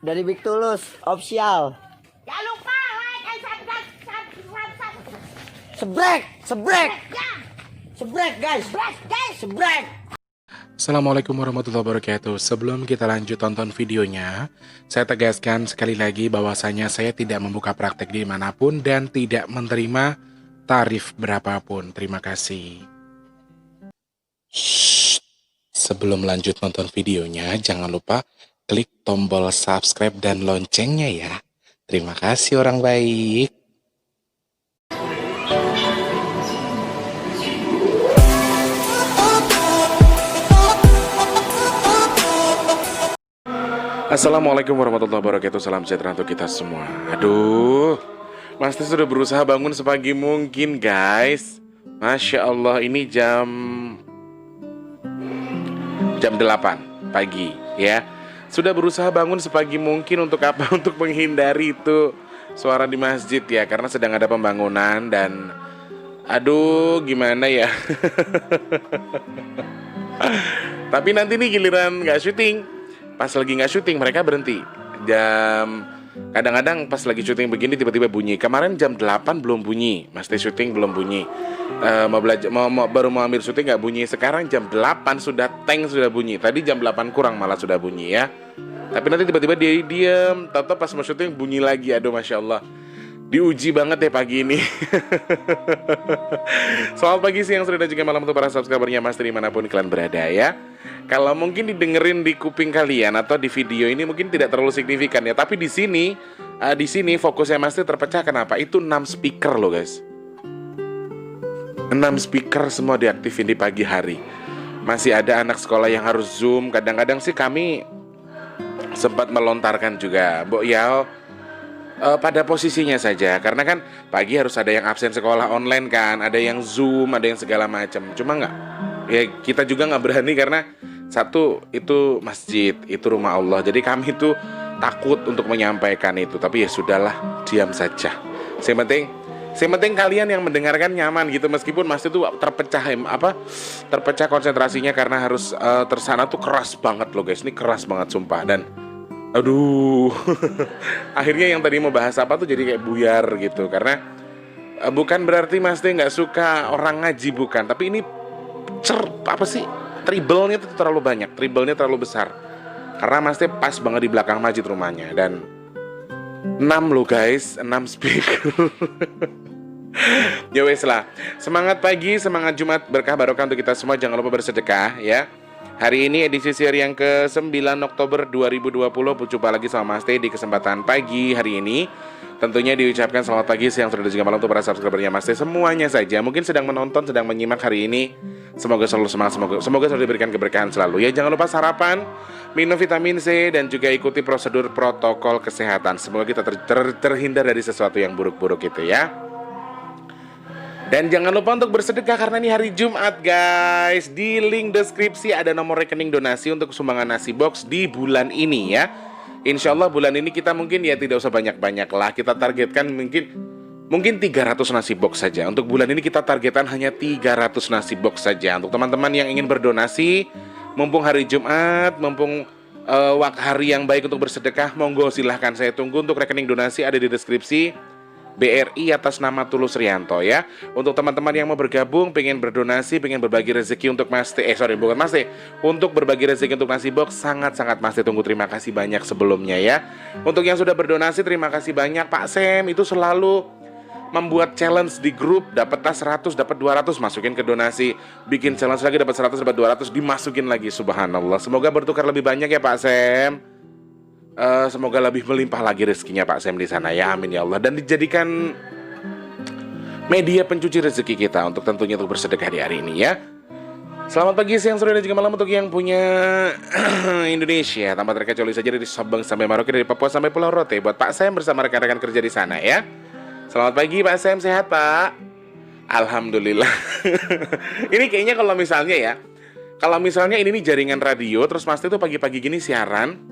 dari Big Tulus official. Jangan lupa like and subscribe. Sebrek, sebrek, Ya, sebrek guys, sebrek. Assalamualaikum warahmatullahi wabarakatuh. Sebelum kita lanjut tonton videonya, saya tegaskan sekali lagi bahwasanya saya tidak membuka praktek dimanapun dan tidak menerima tarif berapapun. Terima kasih. Shh. Sebelum lanjut nonton videonya, jangan lupa klik tombol subscribe dan loncengnya ya. Terima kasih orang baik. Assalamualaikum warahmatullahi wabarakatuh. Salam sejahtera untuk kita semua. Aduh, Mas Tis sudah berusaha bangun sepagi mungkin guys. Masya Allah, ini jam 8 pagi ya. Sudah berusaha bangun sepagi mungkin untuk apa? Untuk menghindari itu suara di masjid ya. Karena sedang ada pembangunan dan aduh gimana ya. Tapi nanti nih giliran gak syuting. Pas lagi nggak syuting mereka berhenti. Kadang-kadang pas lagi syuting begini tiba-tiba bunyi. Kemarin jam 8 belum bunyi, Mas syuting belum bunyi. Baru mau ambil syuting nggak bunyi. Sekarang jam 8 sudah sudah bunyi. Tadi jam 8 kurang malah sudah bunyi ya. Tapi nanti tiba-tiba dia diam. Tahu pas mau syuting bunyi lagi. Aduh masya Allah. Diuji banget ya pagi ini. Selamat pagi, siang, sore, dan juga malam untuk para subscribernya Mas dimanapun kalian berada ya. Kalau mungkin didengerin di kuping kalian atau di video ini mungkin tidak terlalu signifikan ya. Tapi di sini fokusnya Mas terpecah. Kenapa? Itu 6 speaker loh guys. 6 speaker semua diaktifin di pagi hari. Masih ada anak sekolah yang harus Zoom. Kadang-kadang sih kami sempat melontarkan juga Mbok Yao pada posisinya saja. Karena kan pagi harus ada yang absen sekolah online kan. Ada yang Zoom, ada yang segala macam. Cuma kita juga nggak berani karena satu itu masjid, itu rumah Allah. Jadi kami tuh takut untuk menyampaikan itu. Tapi ya sudahlah, diam saja. Yang penting kalian yang mendengarkan nyaman gitu. Meskipun Mas itu terpecah konsentrasinya karena harus tersana tuh keras banget loh guys. Ini keras banget sumpah. Dan aduh akhirnya yang tadi mau bahas apa tuh jadi kayak buyar gitu. Karena bukan berarti Mas nggak suka orang ngaji, bukan. Tapi ini tribalnya itu terlalu banyak, tribalnya terlalu besar. Karena Mas pas banget di belakang masjid rumahnya. Dan 6 loh guys, 6 speaker. Ya wes lah. Semangat pagi, semangat Jumat, berkah barokah untuk kita semua. Jangan lupa bersedekah ya. Hari ini edisi siar yang ke-9 Oktober 2020. Jumpa lagi sama Mas Teh di kesempatan pagi hari ini. Tentunya diucapkan selamat pagi, siang, sore, dan juga malam untuk para subscribernya Mas Teh semuanya saja. Mungkin sedang menonton, sedang menyimak hari ini. Semoga selalu semangat, semoga selalu diberikan keberkahan selalu. Ya jangan lupa sarapan, minum vitamin C, dan juga ikuti prosedur protokol kesehatan. Semoga kita terhindar dari sesuatu yang buruk-buruk itu ya. Dan jangan lupa untuk bersedekah karena ini hari Jumat guys. Di link deskripsi ada nomor rekening donasi untuk sumbangan nasi box di bulan ini ya. Insya Allah bulan ini kita mungkin ya tidak usah banyak-banyak lah. Kita targetkan mungkin 300 nasi box saja. Untuk bulan ini kita targetkan hanya 300 nasi box saja. Untuk teman-teman yang ingin berdonasi, mumpung hari Jumat, mumpung hari yang baik untuk bersedekah, monggo silahkan, saya tunggu. Untuk rekening donasi ada di deskripsi. BRI atas nama Tulus Rianto ya. Untuk teman-teman yang mau bergabung, pengen berdonasi, pengen berbagi rezeki untuk Mas Teh, bukan Mas Teh, untuk berbagi rezeki untuk nasi box, sangat-sangat Mas Teh tunggu. Terima kasih banyak sebelumnya ya. Untuk yang sudah berdonasi, terima kasih banyak. Pak Sam itu selalu membuat challenge di grup, dapat tas 100, dapat 200, masukin ke donasi. Bikin challenge lagi, dapat 100, dapat 200, dimasukin lagi. Subhanallah. Semoga bertukar lebih banyak ya Pak Sam. Semoga lebih melimpah lagi rezekinya Pak Sam di sana ya, amin ya Allah. Dan dijadikan media pencuci rezeki kita untuk tentunya untuk bersedekah di hari ini ya. Selamat pagi, siang, sore, dan juga malam untuk yang punya Indonesia tanpa terkecuali saja, dari Sabang sampai Merauke, dari Papua sampai Pulau Rote. Buat Pak Sam bersama rekan-rekan kerja di sana ya. Selamat pagi Pak Sam, sehat Pak? Alhamdulillah. Ini kayaknya kalau misalnya ini nih jaringan radio, terus Mas itu pagi-pagi gini siaran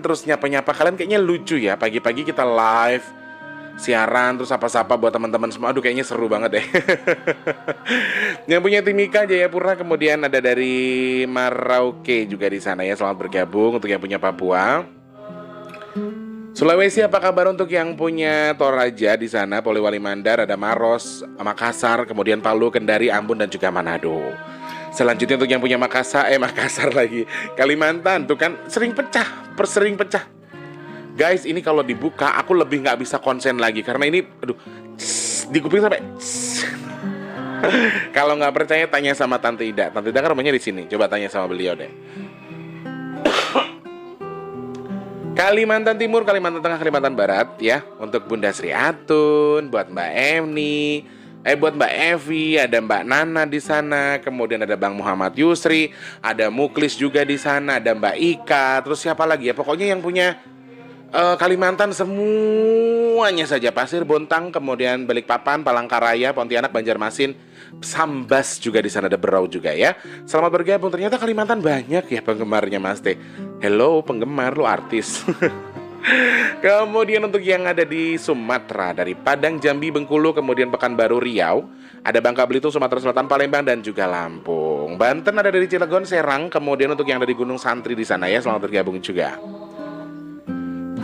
terus nyapa-nyapa, kalian kayaknya lucu ya. Pagi-pagi kita live siaran terus sapa-sapa buat teman-teman semua. Aduh kayaknya seru banget deh. Yang punya Timika Jayapura, kemudian ada dari Merauke juga di sana ya. Selamat bergabung untuk yang punya Papua. Sulawesi apa kabar untuk yang punya Toraja di sana, Polewali Mandar, ada Maros, Makassar, kemudian Palu, Kendari, Ambon dan juga Manado. Selanjutnya untuk yang punya Makassar lagi, Kalimantan tuh kan sering pecah. Guys, ini kalau dibuka aku lebih nggak bisa konsen lagi karena ini, aduh, di kuping sampai. Kalau nggak percaya tanya sama Tante Ida. Tante Ida kan rumahnya di sini. Coba tanya sama beliau deh. Kalimantan Timur, Kalimantan Tengah, Kalimantan Barat ya. Untuk Bunda Sri Atun, buat Mbak Emni, buat Mbak Evi, ada Mbak Nana di sana, kemudian ada Bang Muhammad Yusri, ada Muklis juga di sana, ada Mbak Ika, terus siapa lagi ya? Pokoknya yang punya Kalimantan semuanya saja, Pasir, Bontang, kemudian Balikpapan, Palangkaraya, Pontianak, Banjarmasin, Sambas juga di sana, ada Berau juga ya. Selamat bergabung. Ternyata Kalimantan banyak ya penggemarnya Mas Teh. Hello penggemar, lu artis. Kemudian untuk yang ada di Sumatera, dari Padang, Jambi, Bengkulu, kemudian Pekanbaru, Riau, ada Bangka Belitung, Sumatera Selatan, Palembang dan juga Lampung. Banten ada dari Cilegon, Serang, kemudian untuk yang ada di Gunung Santri di sana ya, selamat bergabung juga.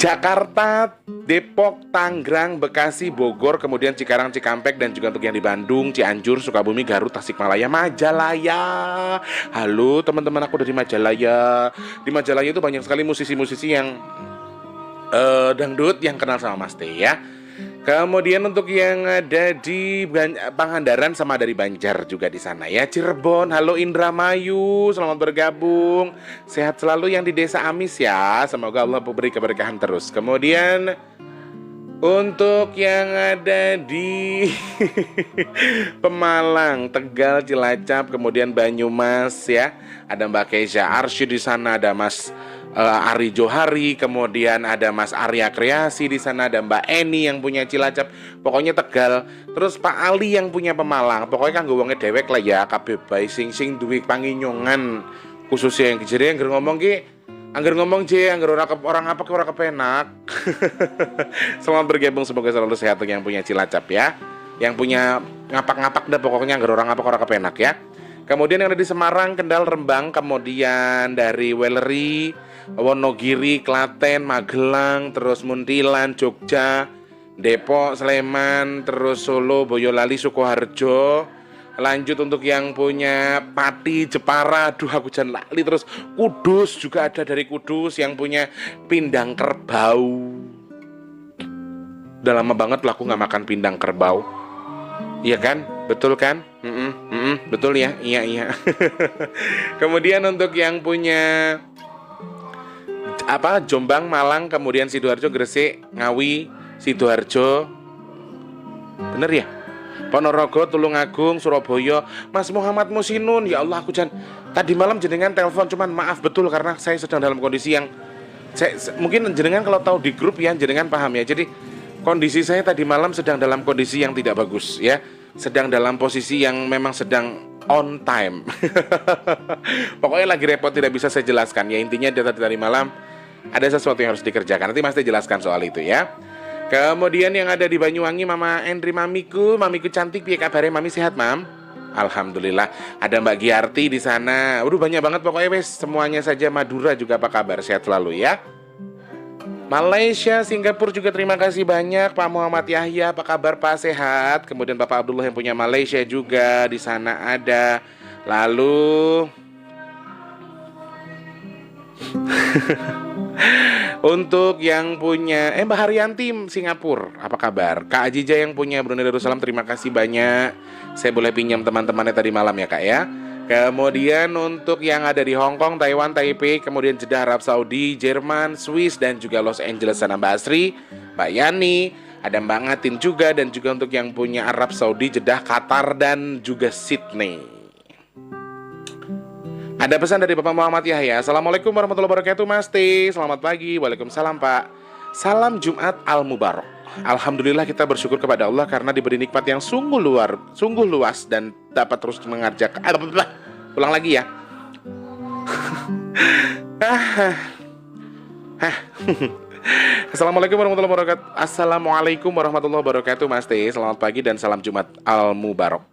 Jakarta, Depok, Tangerang, Bekasi, Bogor, kemudian Cikarang, Cikampek, dan juga untuk yang di Bandung, Cianjur, Sukabumi, Garut, Tasikmalaya, Majalaya. Halo teman-teman aku dari Majalaya. Di Majalaya itu banyak sekali musisi-musisi yang dangdut yang kenal sama Mas Teh ya. Kemudian untuk yang ada di Pangandaran sama dari Banjar juga di sana ya. Cirebon, halo Indramayu, selamat bergabung. Sehat selalu yang di Desa Amis ya. Semoga Allah beri keberkahan terus. Kemudian untuk yang ada di Pemalang, Tegal, Cilacap, kemudian Banyumas ya. Ada Mbak Keisha Arsy di sana, ada Mas Ari Johari, kemudian ada Mas Arya Kreasi di sana, ada Mbak Eni yang punya Cilacap, pokoknya Tegal. Terus Pak Ali yang punya Pemalang. Pokoknya kanggo wonge dewek lah ya, kabeh bae sing duwe panginyongan khususnya yang jadi angger ngomong angger orang apa ke orang kepenak. Selamat bergabung, semoga selalu sehat yang punya Cilacap ya. Yang punya ngapak-ngapak dah pokoknya angger orang apa ke orang kepenak ya. Kemudian yang ada di Semarang, Kendal, Rembang, kemudian dari Weleri, Wonogiri, Klaten, Magelang, terus Muntilan, Jogja, Depok, Sleman, terus Solo, Boyolali, Sukoharjo. Lanjut untuk yang punya Pati, Jepara, aduh aku jangan lali. Terus Kudus juga ada dari Kudus yang punya Pindang Kerbau. Udah lama banget lah aku gak makan pindang kerbau. Iya kan? Betul kan? Betul ya? Iya. Kemudian untuk yang punya Jombang, Malang, kemudian Sidoarjo, Gresik, Ngawi, Sidoarjo, bener ya? Ponorogo, Tulungagung, Surabaya, Mas Muhammad Musinun. Ya Allah aku tadi malam jenengan telepon, cuman maaf betul karena saya sedang dalam kondisi yang mungkin jenengan kalau tahu di grup ya jenengan paham ya. Jadi kondisi saya tadi malam sedang dalam kondisi yang tidak bagus ya. Sedang dalam posisi yang memang sedang on time. Pokoknya lagi repot, tidak bisa saya jelaskan ya. Intinya dari malam ada sesuatu yang harus dikerjakan. Nanti Mas Teh jelaskan soal itu ya. Kemudian yang ada di Banyuwangi, Mama Endri, mamiku cantik, piye kabare mami, sehat mam? Alhamdulillah. Ada Mbak Giarti di sana. Udah banyak banget pokoknya wes, semuanya saja. Madura juga apa kabar, sehat selalu ya. Malaysia, Singapura juga terima kasih banyak. Pak Muhammad Yahya, apa kabar Pak, sehat? Kemudian Bapak Abdullah yang punya Malaysia juga di sana ada. Lalu untuk yang punya Mbak Haryanti Singapura, apa kabar? Kak Ajija yang punya Brunei Darussalam, terima kasih banyak. Saya boleh pinjam teman-temannya tadi malam ya Kak ya. Kemudian untuk yang ada di Hong Kong, Taiwan, Taipei, kemudian Jeddah Arab Saudi, Jerman, Swiss, dan juga Los Angeles sana Mbak Asri, Mbak Yani, ada Mbak Ngatin juga, dan juga untuk yang punya Arab Saudi, Jeddah, Qatar, dan juga Sydney. Ada pesan dari Bapak Muhammad Yahya. Assalamualaikum warahmatullahi wabarakatuh Mas T. Selamat pagi. Waalaikumsalam Pak. Salam Jumat Al-Mubarak. Alhamdulillah kita bersyukur kepada Allah karena diberi nikmat yang sungguh luas dan dapat terus mengajak. Ulang lagi ya. Assalamualaikum warahmatullahi wabarakatuh Mas T. Selamat pagi dan salam Jumat Al-Mubarak.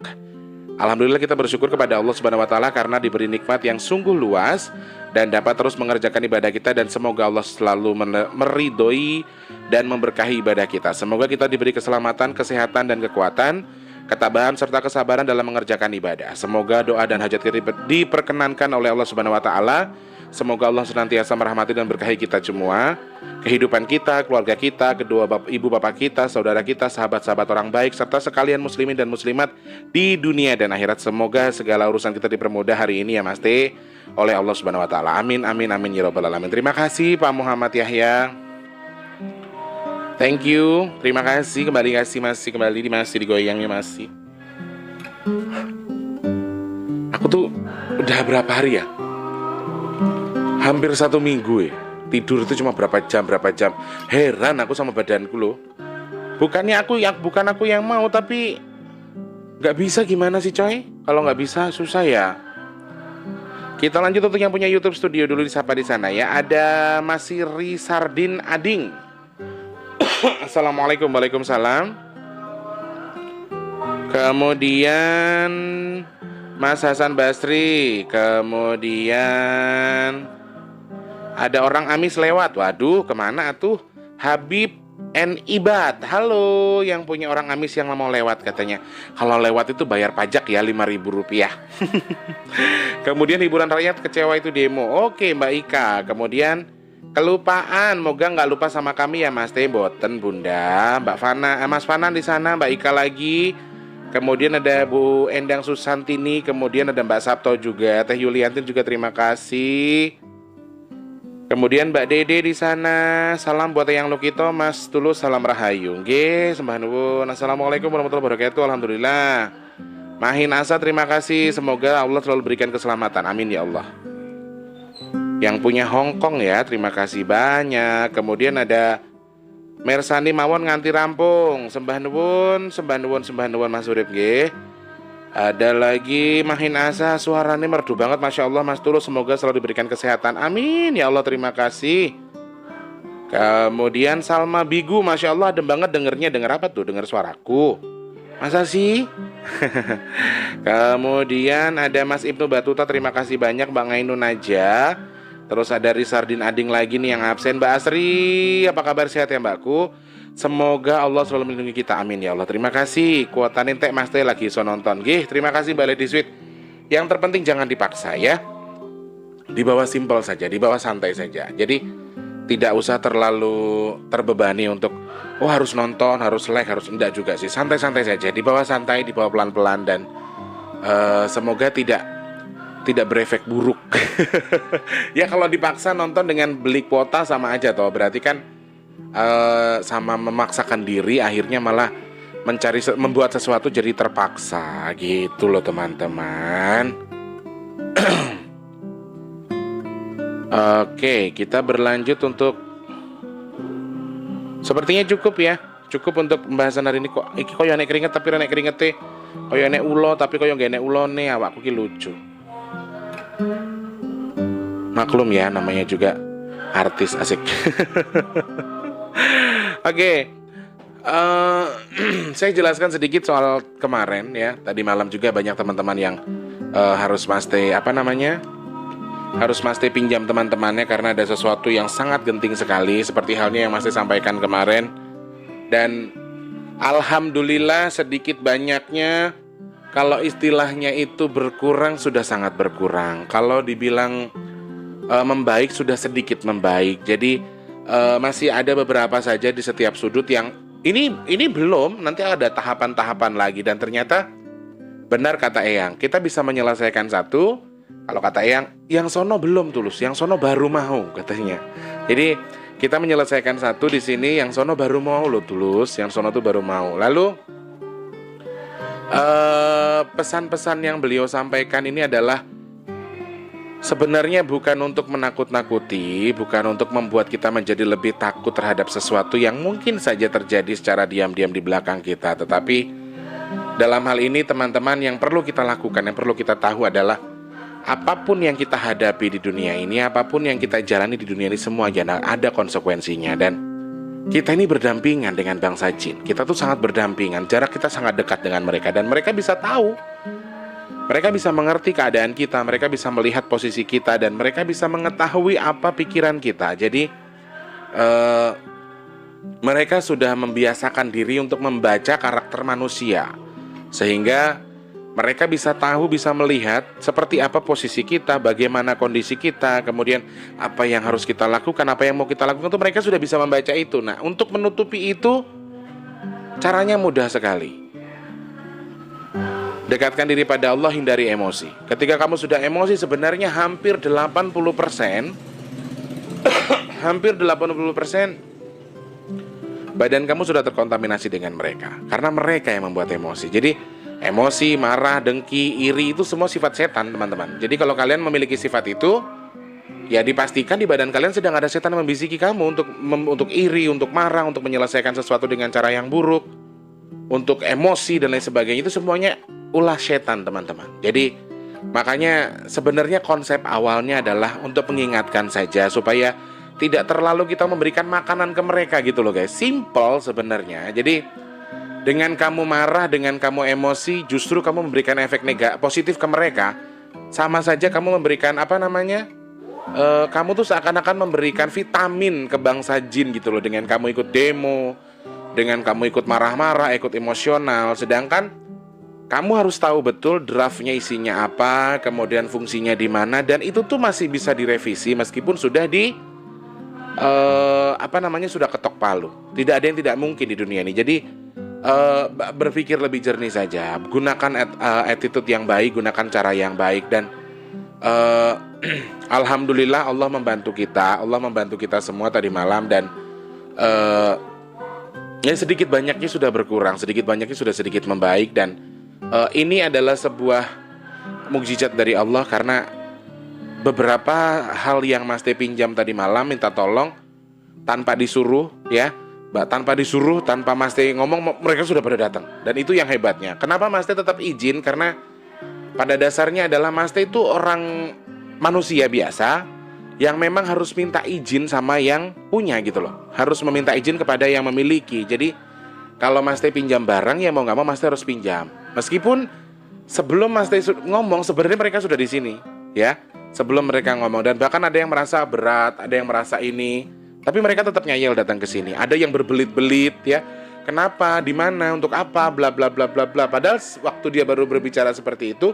Alhamdulillah kita bersyukur kepada Allah Subhanahu wa taala karena diberi nikmat yang sungguh luas dan dapat terus mengerjakan ibadah kita, dan semoga Allah selalu meridhoi dan memberkahi ibadah kita. Semoga kita diberi keselamatan, kesehatan dan kekuatan, ketabahan serta kesabaran dalam mengerjakan ibadah. Semoga doa dan hajat kita diperkenankan oleh Allah Subhanahu wa taala. Semoga Allah senantiasa merahmati dan berkahi kita semua, kehidupan kita, keluarga kita, kedua ibu bapak kita, saudara kita, sahabat-sahabat orang baik, serta sekalian muslimin dan muslimat di dunia dan akhirat. Semoga segala urusan kita dipermudah hari ini ya Mas T oleh Allah Subhanahu wa taala. Amin amin amin ya rabbal alamin. Terima kasih Pak Muhammad Yahya. Thank you. Terima kasih, kembali masih digoyangnya masih. Aku tuh udah berapa hari ya? Hampir 1 minggu ya. Tidur itu cuma berapa jam. Heran aku sama badanku loh. Bukan aku yang mau, tapi nggak bisa gimana sih coy? Kalau nggak bisa susah ya. Kita lanjut untuk yang punya YouTube Studio dulu, disapa di sana ya. Ada Masiri Sardin Ading. Assalamualaikum, waalaikumsalam. Kemudian Mas Hasan Basri. Kemudian ada orang Amis lewat. Waduh, kemana tuh? Habib N Ibad. Halo, yang punya orang Amis yang mau lewat katanya. Kalau lewat itu bayar pajak ya, Rp5.000. Kemudian hiburan rakyat kecewa itu demo. Oke Mbak Ika. Kemudian kelupaan, moga nggak lupa sama kami ya Mas Teh, boten Bunda. Mbak Fana, Mas Fana di sana, Mbak Ika lagi. Kemudian ada Bu Endang Susantini, kemudian ada Mbak Sabto juga, Teh Yuliantin juga terima kasih. Kemudian Mbak Dede di sana, salam buat yang Lukito, Mas Tulus, salam rahayu. Nggih, sembah nuwun. Assalamualaikum warahmatullahi wabarakatuh. Alhamdulillah. Mahin Asa terima kasih, semoga Allah selalu berikan keselamatan. Amin ya Allah. Yang punya Hongkong ya, terima kasih banyak. Kemudian ada Mersani mawon nganti rampung. Sembah nuwun Mas Urip nggih. Ada lagi Mahin Asa, suaranya merdu banget Masya Allah Mas Tulus, semoga selalu diberikan kesehatan. Amin ya Allah, terima kasih. Kemudian Salma Bigu, Masya Allah adem banget dengernya. Denger apa tuh? Denger suaraku. Masa sih? Kemudian ada Mas Ibnu Batuta, terima kasih banyak. Bang Ainun aja. Terus ada Risardin Ading lagi nih yang absen. Mbak Asri, apa kabar, sehat ya Mbakku? Semoga Allah selalu melindungi kita, amin ya Allah. Terima kasih. Kuotanin teh Mas Teh lagi so nonton. Gih, terima kasih Mbak Lady Sweet. Yang terpenting jangan dipaksa ya. Dibawa simpel saja, dibawa santai saja. Jadi tidak usah terlalu terbebani untuk harus nonton, harus like, harus enggak juga sih. Santai-santai saja, dibawa santai, dibawa pelan-pelan, dan semoga tidak berefek buruk. Ya kalau dipaksa nonton dengan beli kuota sama aja toh, berarti kan sama memaksakan diri, akhirnya malah membuat sesuatu jadi terpaksa gitu loh teman-teman. Oke, kita berlanjut untuk sepertinya cukup ya. Cukup untuk pembahasan hari ini. Kok yo nek keringet tapi nek keringetnya koyo nek ulo tapi koyo gak nek ulone, awakku ki lucu. Maklum ya, namanya juga artis, asik. Oke, saya jelaskan sedikit soal kemarin ya. Tadi malam juga banyak teman-teman yang harus Mas Teh pinjam teman-temannya karena ada sesuatu yang sangat genting sekali, seperti halnya yang Mas Teh sampaikan kemarin. Dan alhamdulillah sedikit banyaknya, kalau istilahnya itu berkurang sudah sangat berkurang. Kalau dibilang membaik sudah sedikit membaik. Jadi masih ada beberapa saja di setiap sudut yang ini belum, nanti ada tahapan-tahapan lagi. Dan ternyata benar kata Eyang, kita bisa menyelesaikan satu. Kalau kata Eyang, yang sono belum Tulus, yang sono baru mau katanya. Jadi kita menyelesaikan satu di sini, yang sono baru mau loh Tulus, yang sono tuh baru mau. Lalu pesan-pesan yang beliau sampaikan ini adalah sebenarnya bukan untuk menakut-nakuti, bukan untuk membuat kita menjadi lebih takut terhadap sesuatu yang mungkin saja terjadi secara diam-diam di belakang kita. Tetapi dalam hal ini teman-teman, yang perlu kita lakukan, yang perlu kita tahu adalah apapun yang kita hadapi di dunia ini, apapun yang kita jalani di dunia ini, semua ada konsekuensinya. Dan kita ini berdampingan dengan bangsa jin. Kita tuh sangat berdampingan, jarak kita sangat dekat dengan mereka. Dan mereka bisa tahu Mereka bisa mengerti keadaan kita, mereka bisa melihat posisi kita, dan mereka bisa mengetahui apa pikiran kita. Jadi mereka sudah membiasakan diri untuk membaca karakter manusia, sehingga mereka bisa tahu, bisa melihat seperti apa posisi kita, bagaimana kondisi kita, kemudian apa yang harus kita lakukan, apa yang mau kita lakukan, itu mereka sudah bisa membaca itu. Nah, untuk menutupi itu, caranya mudah sekali. Dekatkan diri pada Allah, hindari emosi. Ketika kamu sudah emosi, sebenarnya hampir 80%, hampir 80% badan kamu sudah terkontaminasi dengan mereka, karena mereka yang membuat emosi. Jadi emosi, marah, dengki, iri itu semua sifat setan, teman-teman. Jadi kalau kalian memiliki sifat itu, ya dipastikan di badan kalian sedang ada setan yang membisiki kamu untuk iri, untuk marah, untuk menyelesaikan sesuatu dengan cara yang buruk, untuk emosi dan lain sebagainya. Itu semuanya ulah setan, teman-teman. Jadi makanya sebenarnya konsep awalnya adalah untuk mengingatkan saja, supaya tidak terlalu kita memberikan makanan ke mereka gitu loh guys. Simple sebenarnya. Jadi dengan kamu marah, dengan kamu emosi, justru kamu memberikan efek positif ke mereka. Sama saja kamu memberikan kamu tuh seakan-akan memberikan vitamin ke bangsa jin gitu loh, dengan kamu ikut demo, dengan kamu ikut marah-marah, ikut emosional. Sedangkan kamu harus tahu betul draftnya isinya apa, kemudian fungsinya di mana, dan itu tuh masih bisa direvisi meskipun sudah sudah ketok palu. Tidak ada yang tidak mungkin di dunia ini. Jadi berpikir lebih jernih saja, gunakan attitude yang baik, gunakan cara yang baik, dan alhamdulillah Allah membantu kita semua tadi malam. Dan ya sedikit banyaknya sudah berkurang, sedikit banyaknya sudah sedikit membaik. Dan ini adalah sebuah mukjizat dari Allah, karena beberapa hal yang Mas Teh pinjam tadi malam, minta tolong tanpa disuruh, ya, tanpa disuruh, tanpa Mas Teh ngomong, mereka sudah pada datang. Dan itu yang hebatnya. Kenapa Mas Teh tetap izin? Karena pada dasarnya adalah Mas Teh itu orang manusia biasa yang memang harus minta izin sama yang punya gitu loh. Harus meminta izin kepada yang memiliki. Jadi kalau Mas Teh pinjam barang, ya mau nggak mau Mas Teh harus pinjam. Meskipun sebelum Mas Teh ngomong, sebenarnya mereka sudah di sini, ya. Sebelum mereka ngomong, dan bahkan ada yang merasa berat, ada yang merasa ini, tapi mereka tetap ngeyel datang ke sini. Ada yang berbelit-belit, ya. Kenapa? Di mana? Untuk apa? Bla bla bla bla bla. Padahal waktu dia baru berbicara seperti itu,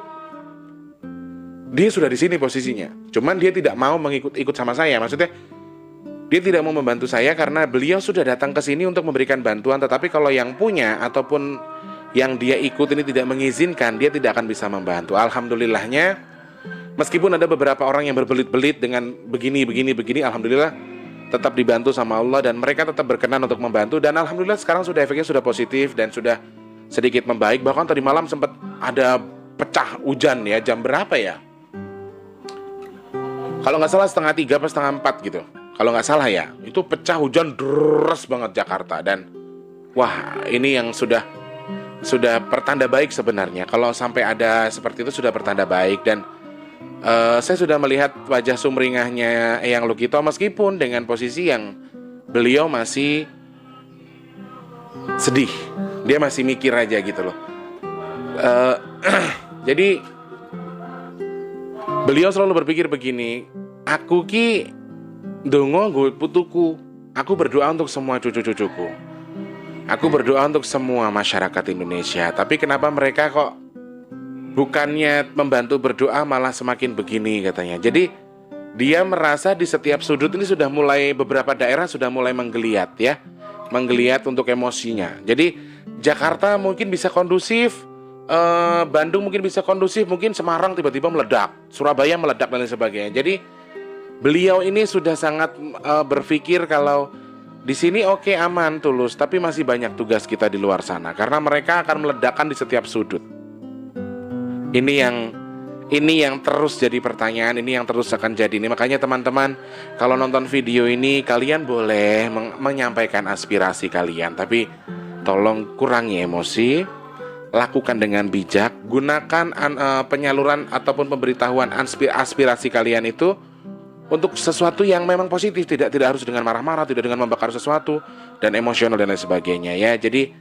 dia sudah di sini posisinya. Cuman dia tidak mau ikut sama saya. Maksudnya dia tidak mau membantu saya karena beliau sudah datang ke sini untuk memberikan bantuan. Tetapi kalau yang punya ataupun yang dia ikut ini tidak mengizinkan, dia tidak akan bisa membantu. Alhamdulillahnya, meskipun ada beberapa orang yang berbelit-belit dengan begini, alhamdulillah tetap dibantu sama Allah, dan mereka tetap berkenan untuk membantu. Dan alhamdulillah sekarang sudah efeknya sudah positif dan sudah sedikit membaik. Bahkan tadi malam sempat ada pecah hujan, ya, jam berapa ya? Kalau nggak salah 2:30 atau 3:30 gitu. Kalau nggak salah ya, itu pecah hujan deras banget Jakarta. Dan wah, ini yang sudah pertanda baik sebenarnya. Kalau sampai ada seperti itu sudah pertanda baik. Dan saya sudah melihat wajah sumringahnya Eyang Lukito, meskipun dengan posisi yang beliau masih sedih, dia masih mikir aja gitu loh. Jadi beliau selalu berpikir begini, aku ki dongo gue putuku, aku berdoa untuk semua cucu-cucuku, aku berdoa untuk semua masyarakat Indonesia. Tapi kenapa mereka kok bukannya membantu berdoa malah semakin begini, katanya. Jadi dia merasa di setiap sudut ini sudah mulai, beberapa daerah sudah mulai menggeliat, ya, menggeliat untuk emosinya. Jadi Jakarta mungkin bisa kondusif, Bandung mungkin bisa kondusif, mungkin Semarang tiba-tiba meledak, Surabaya meledak dan lain sebagainya. Jadi beliau ini sudah sangat berpikir kalau di sini oke, aman, tulus, tapi masih banyak tugas kita di luar sana, karena mereka akan meledakkan di setiap sudut. Ini yang terus jadi pertanyaan, ini yang terus akan jadi ini. Makanya teman-teman, kalau nonton video ini, kalian boleh menyampaikan aspirasi kalian, tapi tolong kurangi emosi, lakukan dengan bijak, gunakan penyaluran ataupun pemberitahuan aspirasi kalian itu untuk sesuatu yang memang positif, tidak harus dengan marah-marah, tidak dengan membakar sesuatu dan emosional dan lain sebagainya, ya. Jadi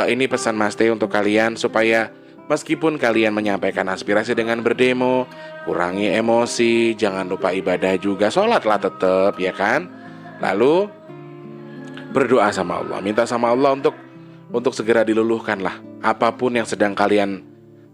ini pesan Mas Teh untuk kalian, supaya Meskipun kalian menyampaikan aspirasi dengan berdemo, kurangi emosi, jangan lupa ibadah juga, sholatlah tetap, ya kan? Lalu berdoa sama Allah, minta sama Allah untuk segera diluluhkan lah apapun yang sedang kalian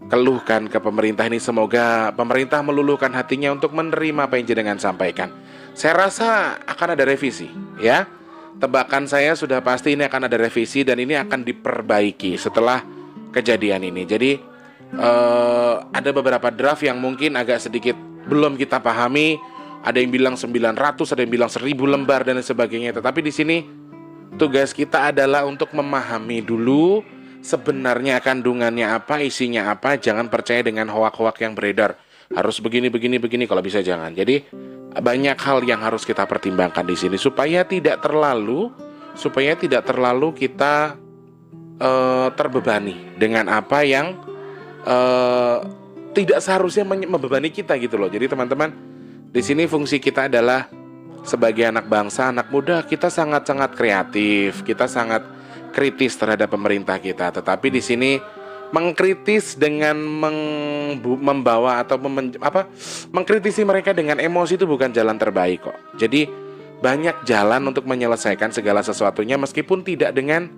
keluhkan ke pemerintah ini. Semoga pemerintah meluluhkan hatinya untuk menerima apa yang jenengan sampaikan. Saya rasa akan ada revisi, ya. Tebakan saya sudah pasti ini akan ada revisi dan ini akan diperbaiki setelah kejadian ini. Jadi ada beberapa draft yang mungkin agak sedikit belum kita pahami. Ada yang bilang 900, ada yang bilang 1000 lembar dan sebagainya. Tetapi di sini tugas kita adalah untuk memahami dulu sebenarnya kandungannya apa, isinya apa. Jangan percaya dengan hoak-hoak yang beredar. Harus begini, kalau bisa jangan. Jadi banyak hal yang harus kita pertimbangkan di sini supaya tidak terlalu kita terbebani dengan apa yang tidak seharusnya membebani kita gitu loh. Jadi teman-teman, di sini fungsi kita adalah sebagai anak bangsa, anak muda, kita sangat-sangat kreatif, kita sangat kritis terhadap pemerintah kita. Tetapi di sini mengkritis dengan membawa atau mengkritisi mereka dengan emosi itu bukan jalan terbaik kok. Jadi banyak jalan untuk menyelesaikan segala sesuatunya meskipun tidak dengan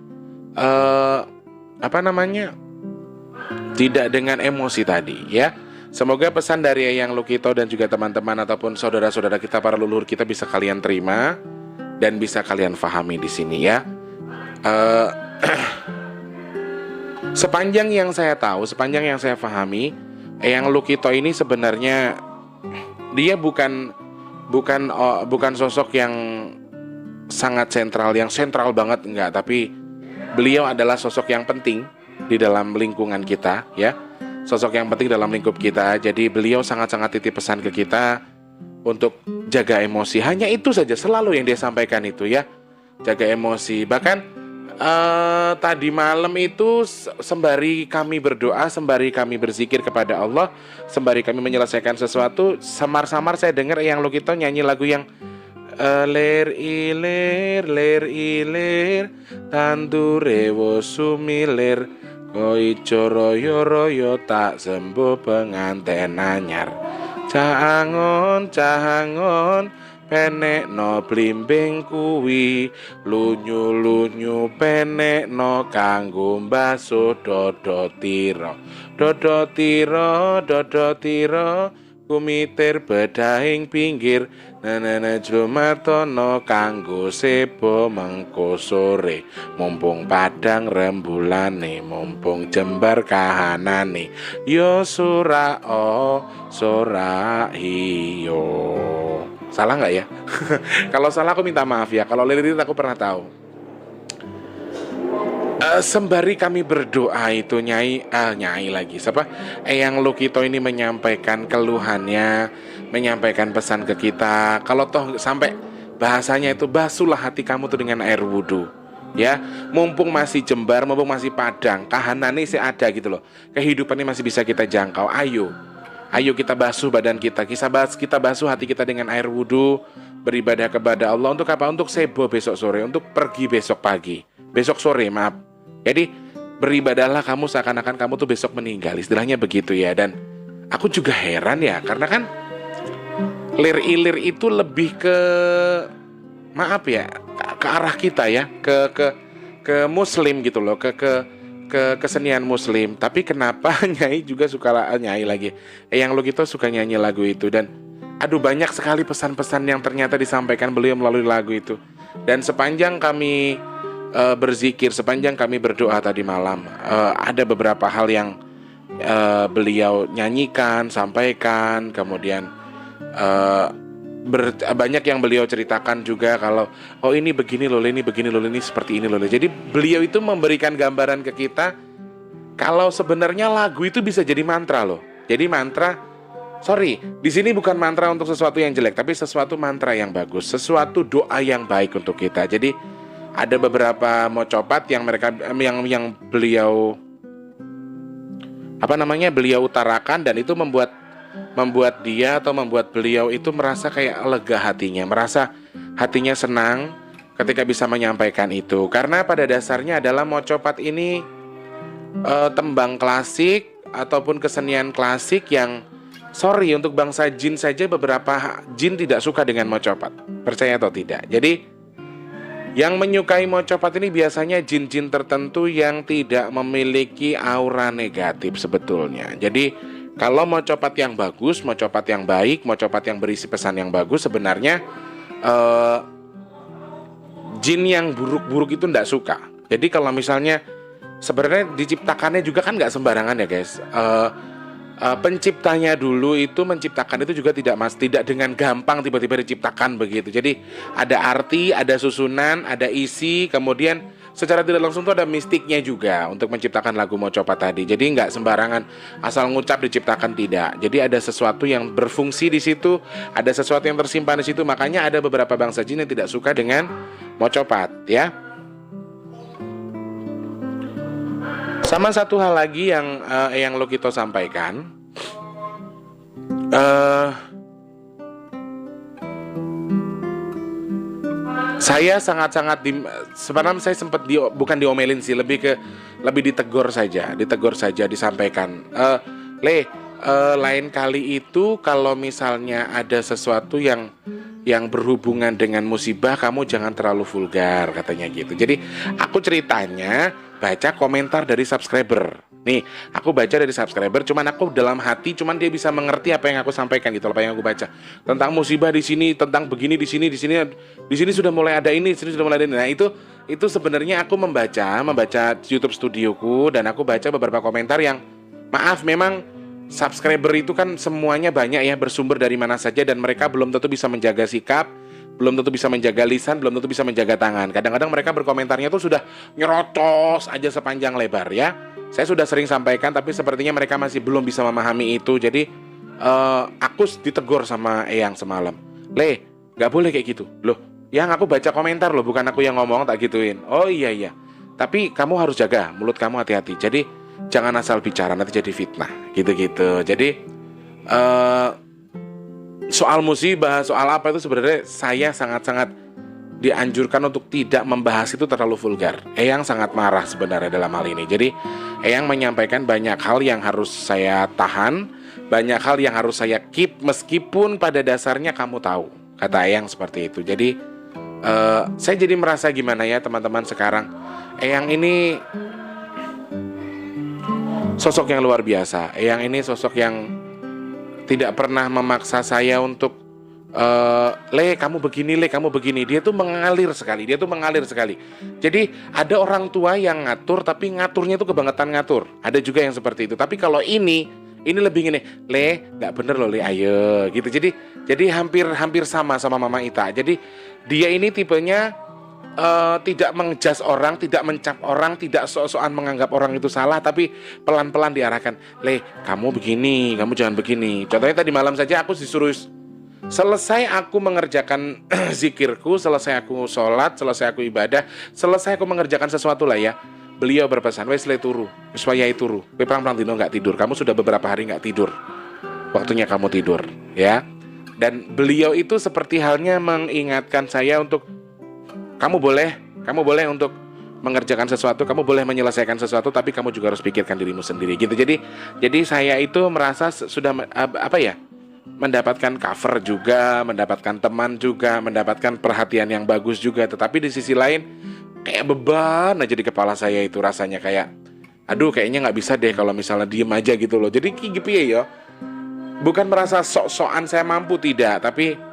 tidak dengan emosi tadi, ya. Semoga pesan dari Eyang Lukito dan juga teman-teman ataupun saudara-saudara kita, para leluhur kita, bisa kalian terima dan bisa kalian fahami di sini, ya. Sepanjang yang saya tahu, sepanjang yang saya pahami, Eyang Lukito ini sebenarnya dia bukan sosok yang sangat sentral, yang sentral banget, enggak. Tapi beliau adalah sosok yang penting di dalam lingkungan kita, ya. Sosok yang penting dalam lingkup kita. Jadi beliau sangat-sangat titip pesan ke kita untuk jaga emosi. Hanya itu saja selalu yang dia sampaikan itu, ya. Jaga emosi. Bahkan tadi malam itu sembari kami berdoa, sembari kami berzikir kepada Allah, sembari kami menyelesaikan sesuatu, samar-samar saya dengar Eyang Lukito nyanyi lagu yang ler ilir tandure wo sumilir koi royo royo tak sembuh penganten anyar cahangon penek no blimbing kuwi lunyu penek no kanggo mbaso dodo tiro kumitir bedahing pinggir nenene jumatono kanggo sebo mengko sore mumpung padang rembulane mumpung jembar kahanane yo sura hiyo. Salah nggak ya? Kalau salah aku minta maaf ya. Kalau lirik aku pernah tahu. Sembari kami berdoa itu nyai lagi. Siapa? Eyang Lukito ini menyampaikan keluhannya, menyampaikan pesan ke kita. Kalau toh sampai bahasanya itu basuhlah hati kamu tuh dengan air wudhu. Ya, mumpung masih jembar, mumpung masih padang, kahanane sih ada gitu loh. Kehidupannya masih bisa kita jangkau. Ayo kita basuh badan kita basuh hati kita dengan air wudhu, beribadah kepada Allah. Untuk apa? Untuk sebo besok sore, untuk pergi besok sore. Jadi beribadahlah kamu seakan-akan kamu tuh besok meninggal, istilahnya begitu ya. Dan aku juga heran ya, karena kan lir-ilir itu lebih ke ke arah kita ya, ke muslim gitu loh, ke kesenian muslim. Tapi kenapa Nyai juga suka nyanyi lagi? Eyang Lukito suka nyanyi lagu itu. Dan banyak sekali pesan-pesan yang ternyata disampaikan beliau melalui lagu itu. Dan sepanjang kami berzikir, sepanjang kami berdoa tadi malam, ada beberapa hal yang beliau nyanyikan, sampaikan. Kemudian banyak yang beliau ceritakan juga kalau ini begini loh, ini seperti ini loh. Jadi beliau itu memberikan gambaran ke kita kalau sebenarnya lagu itu bisa jadi mantra loh. Jadi di sini bukan mantra untuk sesuatu yang jelek, tapi sesuatu mantra yang bagus, sesuatu doa yang baik untuk kita. Jadi ada beberapa mocopat yang beliau beliau utarakan, dan itu membuat beliau itu merasa kayak lega hatinya, merasa hatinya senang ketika bisa menyampaikan itu. Karena pada dasarnya adalah mocopat ini tembang klasik ataupun kesenian klasik yang sorry, untuk bangsa jin saja beberapa jin tidak suka dengan mocopat. Percaya atau tidak? Jadi yang menyukai mocopat ini biasanya jin-jin tertentu yang tidak memiliki aura negatif sebetulnya. Jadi kalau mocopat yang bagus, mocopat yang baik, mocopat yang berisi pesan yang bagus, sebenarnya jin yang buruk-buruk itu tidak suka. Jadi kalau misalnya sebenarnya diciptakannya juga kan nggak sembarangan ya guys. Penciptanya dulu itu menciptakan itu juga tidak dengan gampang tiba-tiba diciptakan begitu. Jadi ada arti, ada susunan, ada isi, kemudian secara tidak langsung itu ada mistiknya juga untuk menciptakan lagu mocopat tadi. Jadi nggak sembarangan asal ngucap diciptakan, tidak. Jadi ada sesuatu yang berfungsi di situ, ada sesuatu yang tersimpan di situ. Makanya ada beberapa bangsa jin yang tidak suka dengan mocopat, ya. Sama satu hal lagi yang Lokito sampaikan, saya sangat-sangat sebenarnya saya sempat bukan diomelin sih, lebih ditegur saja, disampaikan, lain kali itu kalau misalnya ada sesuatu yang berhubungan dengan musibah, kamu jangan terlalu vulgar, katanya gitu. Jadi aku ceritanya baca komentar dari subscriber. Nih, aku baca dari subscriber, cuman aku dalam hati, cuman dia bisa mengerti apa yang aku sampaikan gitu, apa yang aku baca tentang musibah di sini, tentang begini di sini sudah mulai ada ini, di sini sudah mulai ada ini. Nah, itu sebenarnya aku membaca YouTube studioku, dan aku baca beberapa komentar yang maaf, memang subscriber itu kan semuanya banyak ya, bersumber dari mana saja, dan mereka belum tentu bisa menjaga sikap, belum tentu bisa menjaga lisan, belum tentu bisa menjaga tangan. Kadang-kadang mereka berkomentarnya tuh sudah nyerocos aja sepanjang lebar ya. Saya sudah sering sampaikan, tapi sepertinya mereka masih belum bisa memahami itu. Jadi aku ditegur sama Eyang semalam. Gak boleh kayak gitu. Loh, yang aku baca komentar loh, bukan aku yang ngomong, tak gituin. Oh iya. Tapi kamu harus jaga mulut kamu, hati-hati. Jadi jangan asal bicara, nanti jadi fitnah. Gitu-gitu. Jadi soal musibah, soal apa itu sebenarnya saya sangat-sangat dianjurkan untuk tidak membahas itu terlalu vulgar. Eyang sangat marah sebenarnya dalam hal ini. Jadi Eyang menyampaikan banyak hal yang harus saya tahan, banyak hal yang harus saya keep, meskipun pada dasarnya kamu tahu, kata Eyang seperti itu. Jadi saya jadi merasa gimana ya teman-teman sekarang, Eyang ini sosok yang luar biasa. Eyang ini sosok yang tidak pernah memaksa saya untuk kamu begini. Dia tuh mengalir sekali. Jadi ada orang tua yang ngatur, tapi ngaturnya itu kebangetan ngatur. Ada juga yang seperti itu. Tapi kalau ini lebih gini, nggak bener loh, ayo gitu. Jadi hampir sama Mama Ita. Jadi dia ini tipenya tidak mengejas orang, tidak mencap orang, tidak sok-sokan menganggap orang itu salah, tapi pelan-pelan diarahkan. Kamu begini, kamu jangan begini. Contohnya tadi malam saja aku disuruh, selesai aku mengerjakan zikirku, selesai aku sholat, selesai aku ibadah, selesai aku mengerjakan sesuatu lah ya, beliau berpesan, wes turu, wes wayai turu, pelang-pelang dino nggak tidur, kamu sudah beberapa hari nggak tidur, waktunya kamu tidur, ya. Dan beliau itu seperti halnya mengingatkan saya untuk kamu boleh untuk mengerjakan sesuatu, kamu boleh menyelesaikan sesuatu, tapi kamu juga harus pikirkan dirimu sendiri gitu. Jadi saya itu merasa sudah mendapatkan cover juga, mendapatkan teman juga, mendapatkan perhatian yang bagus juga. Tetapi di sisi lain kayak beban aja di kepala saya itu, rasanya kayak aduh, kayaknya nggak bisa deh kalau misalnya diem aja gitu loh. Jadi gitu ya, bukan merasa sok-sokan saya mampu, tidak, tapi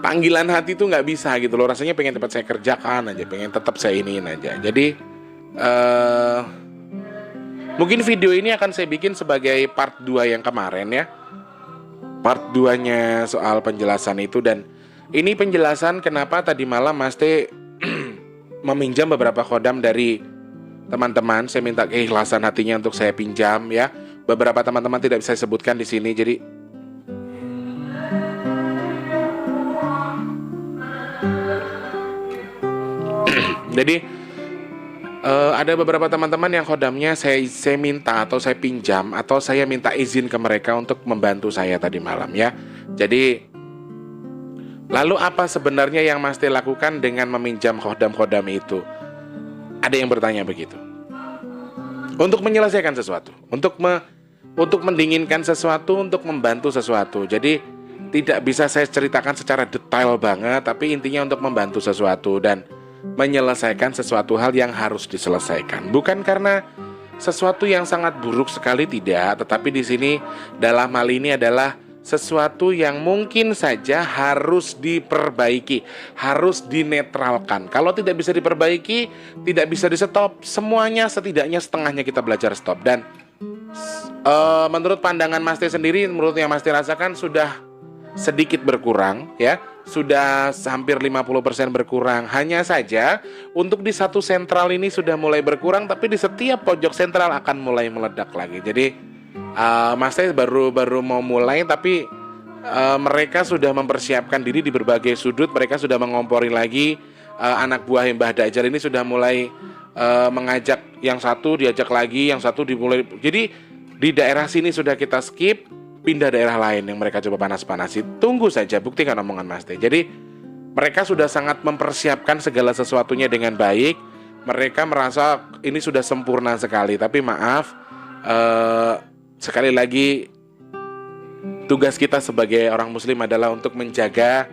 panggilan hati tuh nggak bisa gitu loh. Rasanya pengen tempat saya kerjakan aja, pengen tetap saya iniin aja. Jadi mungkin video ini akan saya bikin sebagai part 2 yang kemarin ya, part 2-nya soal penjelasan itu. Dan ini penjelasan kenapa tadi malam Mas T meminjam beberapa khodam dari teman-teman. Saya minta keikhlasan hatinya untuk saya pinjam ya. Beberapa teman-teman tidak bisa sebutkan di sini. Jadi ada beberapa teman-teman yang khodamnya saya minta atau saya pinjam atau saya minta izin ke mereka untuk membantu saya tadi malam ya. Jadi lalu apa sebenarnya yang Mas T lakukan dengan meminjam khodam-khodam itu? Ada yang bertanya begitu. untuk menyelesaikan sesuatu, untuk mendinginkan sesuatu, untuk membantu sesuatu. Jadi tidak bisa saya ceritakan secara detail banget, tapi intinya untuk membantu sesuatu dan menyelesaikan sesuatu hal yang harus diselesaikan. Bukan karena sesuatu yang sangat buruk sekali, tidak, tetapi di sini dalam hal ini adalah sesuatu yang mungkin saja harus diperbaiki, harus dinetralkan. Kalau tidak bisa diperbaiki, tidak bisa di stop, semuanya setidaknya setengahnya kita belajar stop. Dan menurut pandangan Mas Teh sendiri, menurut yang Mas Teh rasakan sudah sedikit berkurang ya, sudah hampir 50% berkurang. Hanya saja untuk di satu sentral ini sudah mulai berkurang, tapi di setiap pojok sentral akan mulai meledak lagi. Jadi Mas Teh baru mau mulai, tapi mereka sudah mempersiapkan diri di berbagai sudut. Mereka sudah mengompori lagi. Anak buah Mbah Dajjal ini sudah mulai mengajak yang satu, diajak lagi, yang satu dimulai. Jadi di daerah sini sudah kita skip, pindah daerah lain yang mereka coba panas-panasi. Tunggu saja, buktikan omongan Mas Teh. Jadi mereka sudah sangat mempersiapkan segala sesuatunya dengan baik. Mereka merasa ini sudah sempurna sekali. Tapi maaf, sekali lagi tugas kita sebagai orang muslim adalah untuk menjaga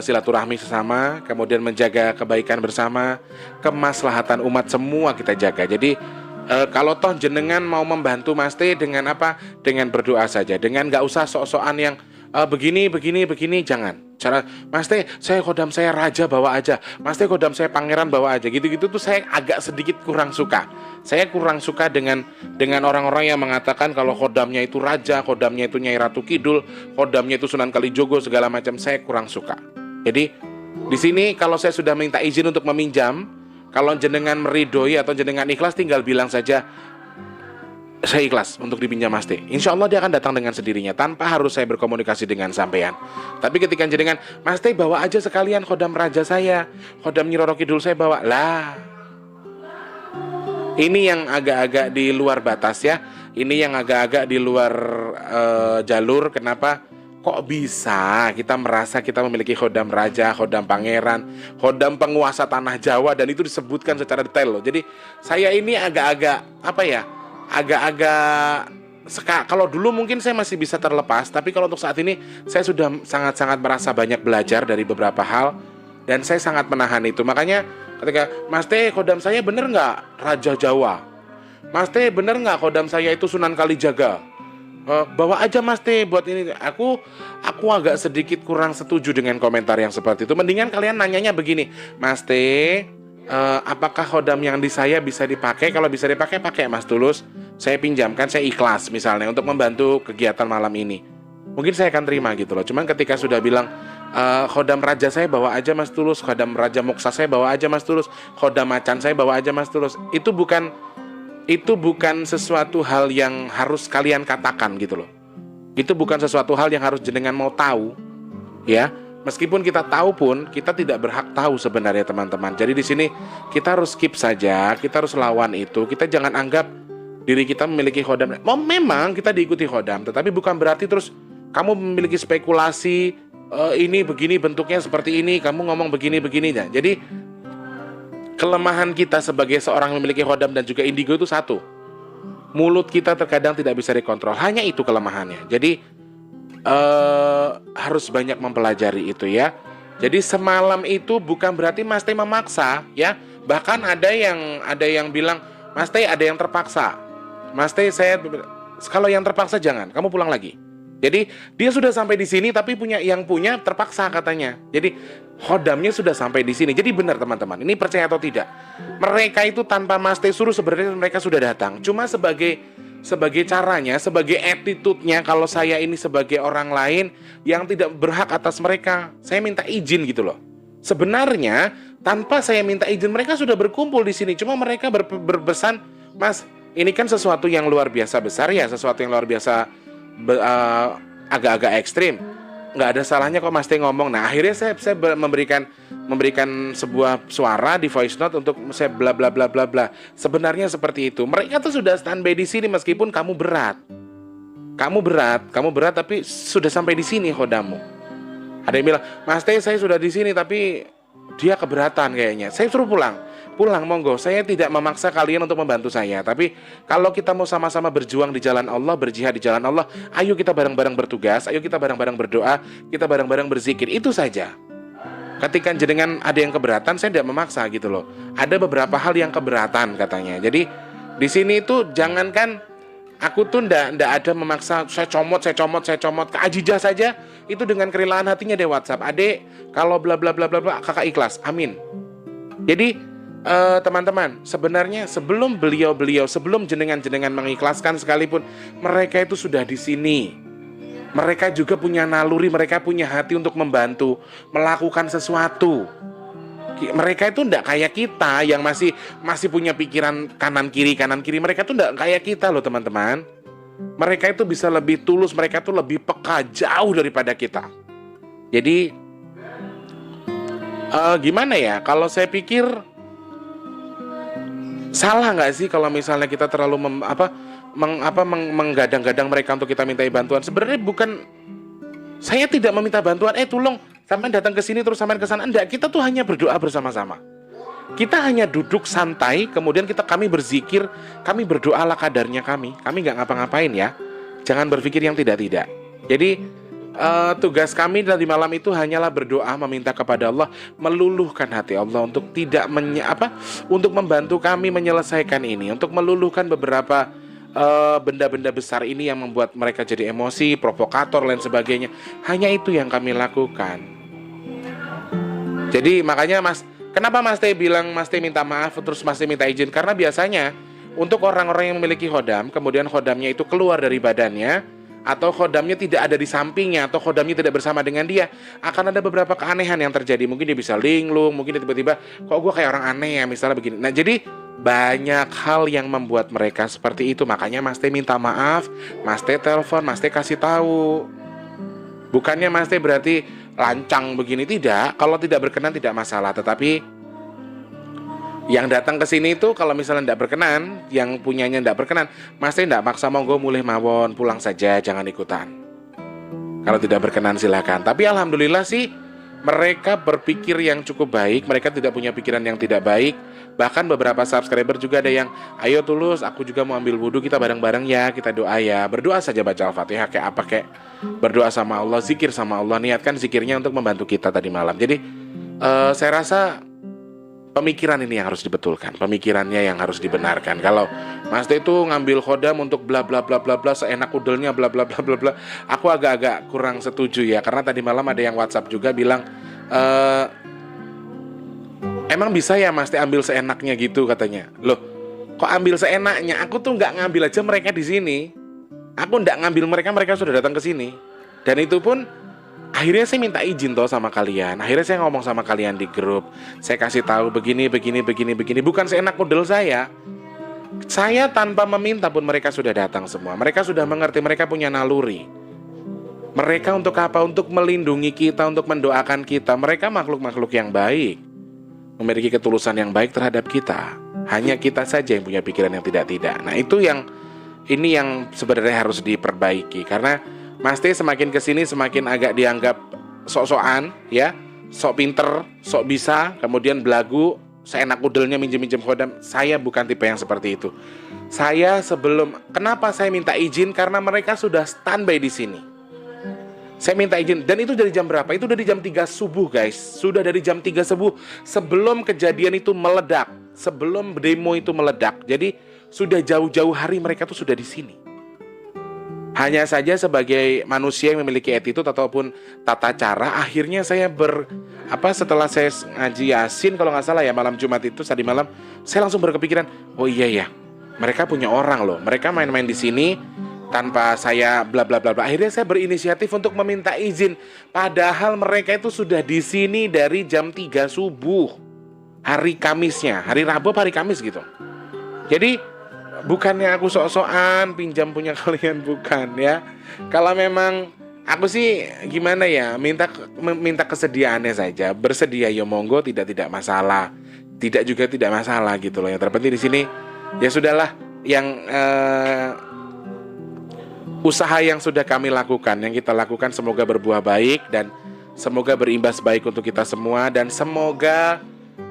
silaturahmi sesama, kemudian menjaga kebaikan bersama, kemaslahatan umat semua kita jaga. Jadi kalau toh jenengan mau membantu Mas Teh dengan apa? Dengan berdoa saja, dengan gak usah sok-sokan yang begini, jangan. Cara Mas Teh, saya kodam saya raja bawa aja, Mas Teh kodam saya pangeran bawa aja, gitu-gitu tuh saya agak sedikit kurang suka. Saya kurang suka dengan orang-orang yang mengatakan kalau kodamnya itu raja, kodamnya itu Nyai Ratu Kidul, kodamnya itu Sunan Kalijogo segala macam. Saya kurang suka. Jadi di sini kalau saya sudah minta izin untuk meminjam, kalau jenengan meridoi atau jenengan ikhlas, tinggal bilang saja saya ikhlas untuk dipinjam Mas Teh. Insya Allah dia akan datang dengan sendirinya tanpa harus saya berkomunikasi dengan sampean. Tapi ketika jenengan, Mas Teh bawa aja sekalian kodam raja saya, kodam Nyi Roro Kidul saya bawa lah. Ini yang agak-agak di luar batas ya. Ini yang agak-agak di luar jalur. Kenapa? Kok bisa kita merasa kita memiliki khodam raja, khodam pangeran, khodam penguasa tanah Jawa, dan itu disebutkan secara detail loh. Jadi saya ini agak-agak apa ya? Agak-agak kalau dulu mungkin saya masih bisa terlepas, tapi kalau untuk saat ini saya sudah sangat-sangat merasa banyak belajar dari beberapa hal dan saya sangat menahan itu. Makanya ketika Mas Teh khodam saya bener nggak Raja Jawa? Mas Teh bener nggak khodam saya itu Sunan Kalijaga? Bawa aja Mas Teh buat ini. Aku agak sedikit kurang setuju dengan komentar yang seperti itu. Mendingan kalian nanyanya begini, Mas Teh, apakah khodam yang di saya bisa dipakai? Kalau bisa dipakai, pakai Mas Tulus. Saya pinjamkan, saya ikhlas misalnya untuk membantu kegiatan malam ini. Mungkin saya akan terima gitu loh. Cuman ketika sudah bilang khodam raja saya bawa aja Mas Tulus, khodam raja moksa saya bawa aja Mas Tulus, khodam macan saya bawa aja Mas Tulus, itu bukan sesuatu hal yang harus kalian katakan gitu loh. Itu bukan sesuatu hal yang harus jenengan mau tahu, ya. Meskipun kita tahu pun, kita tidak berhak tahu sebenarnya teman-teman. Jadi di sini kita harus skip saja, kita harus lawan itu. Kita jangan anggap diri kita memiliki khodam. Memang kita diikuti khodam, tetapi bukan berarti terus kamu memiliki spekulasi, ini begini bentuknya seperti ini, kamu ngomong begini-begini. Jadi kelemahan kita sebagai seorang yang memiliki khodam dan juga indigo itu satu, mulut kita terkadang tidak bisa dikontrol. Hanya itu kelemahannya. Jadi harus banyak mempelajari itu ya. Jadi semalam itu bukan berarti Mas Teh memaksa ya. Bahkan ada yang bilang, Mas Teh ada yang terpaksa. Mas Teh kalau yang terpaksa jangan, kamu pulang lagi. Jadi dia sudah sampai di sini tapi yang punya terpaksa katanya. Jadi khodamnya sudah sampai di sini. Jadi benar teman-teman, ini percaya atau tidak, mereka itu tanpa Mas Teh suruh sebenarnya mereka sudah datang. Cuma sebagai caranya, sebagai attitude-nya, kalau saya ini sebagai orang lain yang tidak berhak atas mereka, saya minta izin gitu loh. Sebenarnya tanpa saya minta izin mereka sudah berkumpul di sini. Cuma mereka berpesan, Mas, ini kan sesuatu yang luar biasa besar ya, sesuatu yang luar biasa agak-agak ekstrim. Nggak ada salahnya kok Mas Teh ngomong. Nah akhirnya saya memberikan sebuah suara di voice note untuk saya bla bla bla bla bla. Sebenarnya seperti itu. Mereka tuh sudah standby di sini meskipun kamu berat, tapi sudah sampai di sini khodamu. Ada yang bilang, Mas Teh saya sudah di sini tapi dia keberatan kayaknya. Saya suruh pulang monggo. Saya tidak memaksa kalian untuk membantu saya. Tapi kalau kita mau sama-sama berjuang di jalan Allah, berjihad di jalan Allah, ayo kita bareng-bareng bertugas, ayo kita bareng-bareng berdoa, kita bareng-bareng berzikir. Itu saja. Ketika jenengan ada yang keberatan, saya tidak memaksa gitu loh. Ada beberapa hal yang keberatan katanya. Jadi di sini itu jangankan aku tuh ndak ada memaksa, saya comot. Ke Ajijah saja itu dengan kerelaan hatinya dia WhatsApp. Adek, kalau bla bla bla bla bla, kakak ikhlas. Amin. Jadi teman-teman, sebenarnya sebelum sebelum jenengan mengikhlaskan sekalipun, mereka itu sudah di sini. Mereka juga punya naluri, mereka punya hati untuk membantu, melakukan sesuatu. Mereka itu tidak kayak kita yang masih punya pikiran kanan kiri. Mereka itu tidak kayak kita loh teman-teman. Mereka itu bisa lebih tulus, mereka itu lebih peka jauh daripada kita. Jadi gimana ya? Kalau saya pikir salah nggak sih kalau misalnya kita terlalu menggadang-gadang mereka untuk kita mintai bantuan. Sebenarnya bukan, saya tidak meminta bantuan, tolong sampai datang ke sini terus sampai ke sana. Enggak, kita tuh hanya berdoa bersama-sama. Kita hanya duduk santai, kemudian kami berzikir, kami berdoa ala kadarnya kami nggak ngapa-ngapain ya. Jangan berpikir yang tidak-tidak. Jadi tugas kami di malam itu hanyalah berdoa, meminta kepada Allah, meluluhkan hati Allah untuk tidak untuk membantu kami menyelesaikan ini, untuk meluluhkan beberapa benda-benda besar ini yang membuat mereka jadi emosi, provokator, lain sebagainya. Hanya itu yang kami lakukan. Jadi makanya kenapa Mas Teh bilang Mas Teh minta maaf terus Mas Teh minta izin? Karena biasanya untuk orang-orang yang memiliki khodam, kemudian khodamnya itu keluar dari badannya, atau khodamnya tidak ada di sampingnya, atau khodamnya tidak bersama dengan dia, akan ada beberapa keanehan yang terjadi. Mungkin dia bisa linglung, mungkin dia tiba-tiba, kok gue kayak orang aneh ya, misalnya begini. Nah jadi banyak hal yang membuat mereka seperti itu. Makanya Mas Teh minta maaf, Mas Teh telepon, Mas Teh kasih tahu. Bukannya Mas Teh berarti lancang begini, tidak. Kalau tidak berkenan tidak masalah. Tetapi yang datang ke sini itu kalau misalnya tidak berkenan, yang punyanya tidak berkenan, Mas Teh tidak maksa, monggo mulih mawon, pulang saja, jangan ikutan. Kalau tidak berkenan silakan. Tapi alhamdulillah sih mereka berpikir yang cukup baik, mereka tidak punya pikiran yang tidak baik. Bahkan beberapa subscriber juga ada yang, ayo Tulus, aku juga mau ambil wudhu, kita bareng-bareng ya, kita doa ya. Berdoa saja, baca Al-Fatihah kayak apa kayak, berdoa sama Allah, zikir sama Allah, niatkan zikirnya untuk membantu kita tadi malam. Jadi saya rasa pemikiran ini yang harus dibetulkan, pemikirannya yang harus dibenarkan. Kalau Mas Teh itu ngambil khodam untuk bla bla bla bla bla, seenak udelnya bla bla bla bla bla, aku agak-agak kurang setuju ya. Karena tadi malam ada yang WhatsApp juga bilang, emang bisa ya Mas Teh ambil seenaknya gitu katanya. Loh, kok ambil seenaknya? Aku tuh nggak ngambil aja mereka di sini. Aku nggak ngambil mereka sudah datang ke sini. Dan itu pun akhirnya saya minta izin toh sama kalian. Akhirnya saya ngomong sama kalian di grup. Saya kasih tahu begini. Bukan seenak udel saya. Saya tanpa meminta pun mereka sudah datang semua. Mereka sudah mengerti, mereka punya naluri. Mereka untuk apa? Untuk melindungi kita, untuk mendoakan kita. Mereka makhluk-makhluk yang baik, memiliki ketulusan yang baik terhadap kita. Hanya kita saja yang punya pikiran yang tidak-tidak. Nah itu yang sebenarnya harus diperbaiki. Karena Mas Teh semakin kesini semakin agak dianggap sok-sokan ya, sok pinter, sok bisa, kemudian belagu, seenak udelnya minjem-minjem khodam. Saya bukan tipe yang seperti itu. Kenapa saya minta izin? Karena mereka sudah standby di sini. Saya minta izin, dan itu dari jam berapa? Itu dari jam 3 subuh guys. Sudah dari jam 3 subuh, sebelum kejadian itu meledak, sebelum demo itu meledak. Jadi sudah jauh-jauh hari mereka tuh sudah di sini. Hanya saja sebagai manusia yang memiliki attitude ataupun tata cara, akhirnya saya setelah saya ngaji Yasin kalau nggak salah ya malam Jumat itu tadi malam, saya langsung berkepikiran, oh iya ya, mereka punya orang loh, mereka main-main di sini tanpa saya bla bla bla bla. Akhirnya saya berinisiatif untuk meminta izin, padahal mereka itu sudah di sini dari jam 3 subuh hari Kamisnya, hari Rabu hari Kamis gitu. Jadi bukannya aku sok-sokan pinjam punya kalian, bukan ya. Kalau memang aku sih gimana ya, minta kesediaannya saja. Bersedia ya monggo, tidak masalah. Tidak juga tidak masalah gitu loh. Yang terpenting di sini ya sudahlah, yang usaha yang sudah kami lakukan, yang kita lakukan semoga berbuah baik, dan Semoga berimbas baik untuk kita semua, dan semoga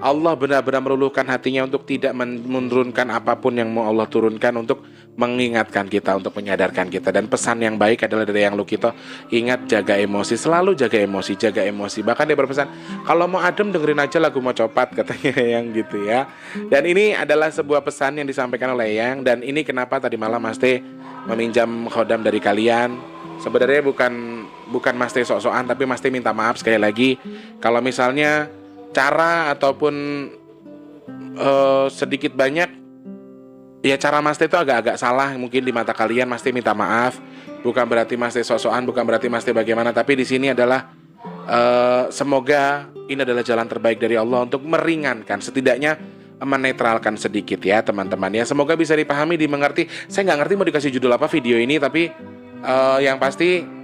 Allah benar-benar meluluhkan hatinya untuk tidak menurunkan apapun yang mau Allah turunkan, untuk mengingatkan kita, untuk menyadarkan kita. Dan pesan yang baik adalah dari Yang Lukito, ingat jaga emosi, selalu jaga emosi, jaga emosi. Bahkan dia berpesan, kalau mau adem dengerin aja lagu Mau Copat, katanya yang gitu ya. Dan ini adalah sebuah pesan yang disampaikan oleh Yang. Dan ini kenapa tadi malam Mas Teh meminjam khodam dari kalian. Sebenarnya bukan Mas Teh sok-sokan, tapi Mas Teh minta maaf sekali lagi kalau misalnya cara ataupun sedikit banyak ya cara Mas Teh itu agak-agak salah mungkin di mata kalian. Mas Teh minta maaf. Bukan berarti Mas Teh sok-sokan, bukan berarti Mas Teh bagaimana, tapi di sini adalah semoga ini adalah jalan terbaik dari Allah untuk meringankan, setidaknya menetralkan sedikit ya teman-teman ya. Semoga bisa dipahami, dimengerti. Saya nggak ngerti mau dikasih judul apa video ini, tapi yang pasti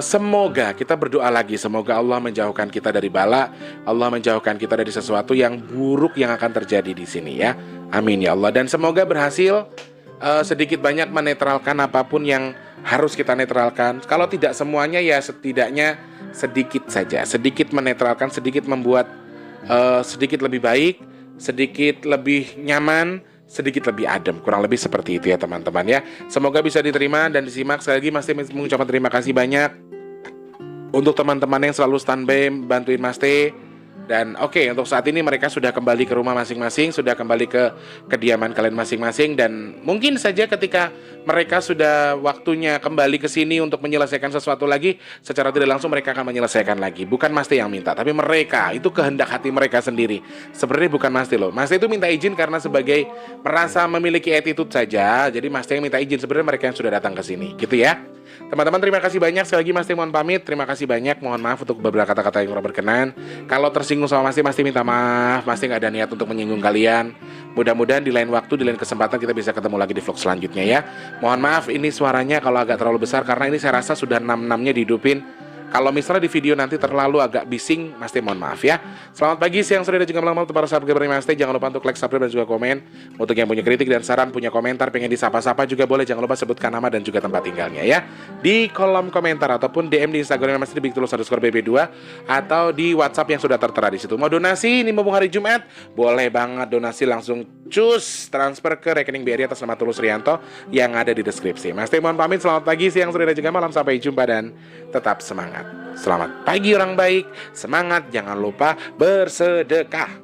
semoga kita berdoa lagi, semoga Allah menjauhkan kita dari bala, Allah menjauhkan kita dari sesuatu yang buruk yang akan terjadi di sini ya. Amin ya Allah. Dan semoga berhasil sedikit banyak menetralkan apapun yang harus kita netralkan. Kalau tidak semuanya ya setidaknya sedikit saja, sedikit menetralkan, sedikit membuat sedikit lebih baik, sedikit lebih nyaman, sedikit lebih adem, kurang lebih seperti itu ya teman-teman ya. Semoga bisa diterima dan disimak. Sekali lagi Mas Teh mengucapkan terima kasih banyak untuk teman-teman yang selalu standby bantuin Mas Teh. Dan oke, untuk saat ini mereka sudah kembali ke rumah masing-masing, sudah kembali ke kediaman kalian masing-masing. Dan mungkin saja ketika mereka sudah waktunya kembali ke sini untuk menyelesaikan sesuatu lagi, secara tidak langsung mereka akan menyelesaikan lagi. Bukan Mas Teh yang minta, tapi mereka, itu kehendak hati mereka sendiri. Sebenarnya bukan Mas Teh loh. Mas Teh itu minta izin karena sebagai merasa memiliki attitude saja. Jadi Mas Teh yang minta izin, sebenarnya mereka yang sudah datang ke sini. Gitu ya. Teman-teman, terima kasih banyak. Sekali lagi Mas Teh mohon pamit. Terima kasih banyak. Mohon maaf untuk beberapa kata-kata yang kurang berkenan. Kalau tersinggung sama Mas Teh minta maaf. Mas Teh gak ada niat untuk menyinggung kalian. Mudah-mudahan di lain waktu, di lain kesempatan kita bisa ketemu lagi di vlog selanjutnya ya. Mohon maaf ini suaranya kalau agak terlalu besar, karena ini saya rasa sudah 6-6-nya dihidupin. Kalau misalnya di video nanti terlalu agak bising, Mas Teh mohon maaf ya. Selamat pagi, siang, sore, dan juga malam untuk para sahabat gamer Mas Teh. Jangan lupa untuk like, subscribe, dan juga komen. Untuk yang punya kritik dan saran, punya komentar, pengen disapa-sapa juga boleh. Jangan lupa sebutkan nama dan juga tempat tinggalnya ya di kolom komentar, ataupun DM di Instagram Mas Teh @bigtulus_bb2, atau di WhatsApp yang sudah tertera di situ. Mau donasi ini mumpung hari Jumat, boleh banget donasi langsung cus transfer ke rekening BRI atas nama Tulus Rianto yang ada di deskripsi. Mas Teh mohon pamit. Selamat pagi, siang, sore, dan juga malam. Sampai jumpa dan tetap semangat. Selamat pagi orang baik. Semangat, jangan lupa bersedekah.